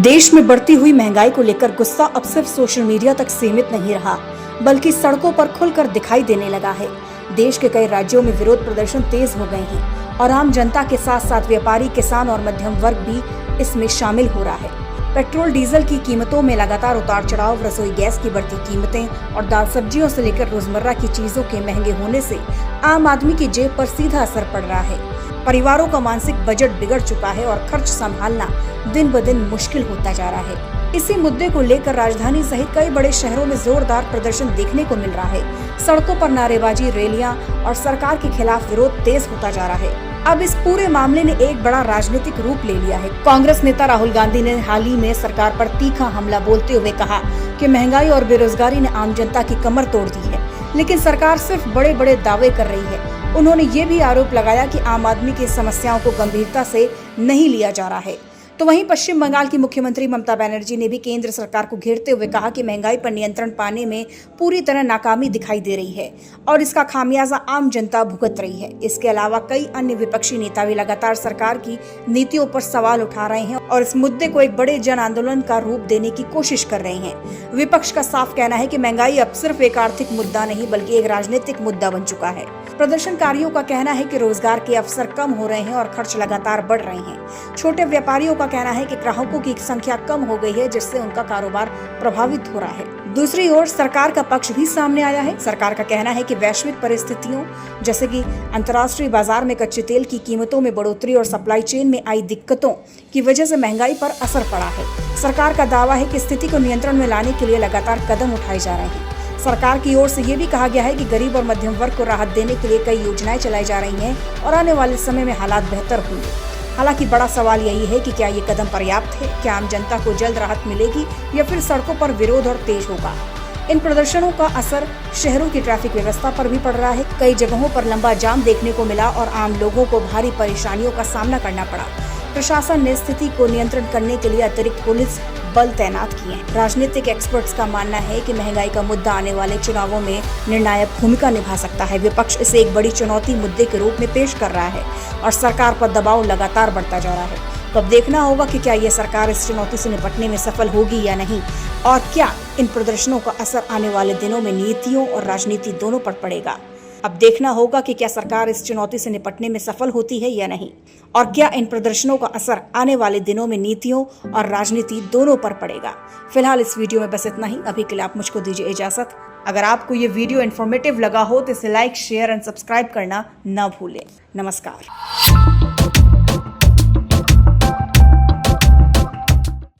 देश में बढ़ती हुई महंगाई को लेकर गुस्सा अब सिर्फ सोशल मीडिया तक सीमित नहीं रहा, बल्कि सड़कों पर खुलकर दिखाई देने लगा है। देश के कई राज्यों में विरोध प्रदर्शन तेज हो गए हैं और आम जनता के साथ साथ व्यापारी, किसान और मध्यम वर्ग भी इसमें शामिल हो रहा है। पेट्रोल डीजल की कीमतों में लगातार उतार चढ़ाव, रसोई गैस की बढ़ती कीमतें और दाल सब्जियों से लेकर रोजमर्रा की चीजों के महंगे होने से आम आदमी की जेब पर सीधा असर पड़ रहा है। परिवारों का मानसिक बजट बिगड़ चुका है और खर्च संभालना दिन ब दिन मुश्किल होता जा रहा है। इसी मुद्दे को लेकर राजधानी सहित कई बड़े शहरों में जोरदार प्रदर्शन देखने को मिल रहा है। सड़कों पर नारेबाजी, रैलियां और सरकार के खिलाफ विरोध तेज होता जा रहा है। अब इस पूरे मामले ने एक बड़ा राजनीतिक रूप ले लिया है। कांग्रेस नेता राहुल गांधी ने हाल ही में सरकार पर तीखा हमला बोलते हुए कहा कि महंगाई और बेरोजगारी ने आम जनता की कमर तोड़ दी है, लेकिन सरकार सिर्फ बड़े बड़े दावे कर रही है। उन्होंने ये भी आरोप लगाया कि आम आदमी की समस्याओं को गंभीरता से नहीं लिया जा रहा है। तो वहीं पश्चिम बंगाल की मुख्यमंत्री ममता बनर्जी ने भी केंद्र सरकार को घेरते हुए कहा कि महंगाई पर नियंत्रण पाने में पूरी तरह नाकामी दिखाई दे रही है और इसका खामियाजा आम जनता भुगत रही है। इसके अलावा कई अन्य विपक्षी नेता भी लगातार सरकार की नीतियों पर सवाल उठा रहे हैं और इस मुद्दे को एक बड़े जन आंदोलन का रूप देने की कोशिश कर रहे हैं। विपक्ष का साफ कहना है कि महंगाई अब सिर्फ एक आर्थिक मुद्दा नहीं बल्कि एक राजनीतिक मुद्दा बन चुका है। प्रदर्शनकारियों का कहना है कि रोजगार के अवसर कम हो रहे हैं और खर्च लगातार बढ़ रहे हैं। छोटे व्यापारियों का कहना है कि ग्राहकों की संख्या कम हो गई है, जिससे उनका कारोबार प्रभावित हो रहा है। दूसरी ओर सरकार का पक्ष भी सामने आया है। सरकार का कहना है कि वैश्विक परिस्थितियों जैसे कि अंतर्राष्ट्रीय बाजार में कच्चे तेल की कीमतों में बढ़ोतरी और सप्लाई चेन में आई दिक्कतों की वजह से महंगाई पर असर पड़ा है। सरकार का दावा है कि स्थिति को नियंत्रण में लाने के लिए लगातार कदम उठाए जा रहे हैं। सरकार की ओर से ये भी कहा गया है कि गरीब और मध्यम वर्ग को राहत देने के लिए कई योजनाएं चलाई जा रही हैं और आने वाले समय में हालात बेहतर होंगे। हालांकि बड़ा सवाल यही है कि क्या ये कदम पर्याप्त है? क्या आम जनता को जल्द राहत मिलेगी या फिर सड़कों पर विरोध और तेज होगा? इन प्रदर्शनों का असर शहरों की ट्रैफिक व्यवस्था पर भी पड़ रहा है। कई जगहों पर लंबा जाम देखने को मिला और आम लोगों को भारी परेशानियों का सामना करना पड़ा। प्रशासन ने स्थिति को नियंत्रण करने के लिए अतिरिक्त पुलिस बल तैनात किए हैं। राजनीतिक एक्सपर्ट्स का मानना है कि महंगाई का मुद्दा आने वाले चुनावों में निर्णायक भूमिका निभा सकता है। विपक्ष इसे एक बड़ी चुनौती मुद्दे के रूप में पेश कर रहा है और सरकार पर दबाव लगातार बढ़ता जा रहा है। तो अब देखना होगा कि क्या ये सरकार इस चुनौती से निपटने में सफल होगी या नहीं, और क्या इन प्रदर्शनों का असर आने वाले दिनों में नीतियों और राजनीति दोनों पर पड़ेगा। अब देखना होगा कि क्या सरकार इस चुनौती से निपटने में सफल होती है या नहीं, और क्या इन प्रदर्शनों का असर आने वाले दिनों में नीतियों और राजनीति दोनों पर पड़ेगा। फिलहाल इस वीडियो में बस इतना ही। अभी के लिए आप मुझको दीजिए इजाजत। अगर आपको ये वीडियो इन्फॉर्मेटिव लगा हो तो इसे लाइक, शेयर एंड सब्सक्राइब करना ना भूलें। नमस्कार।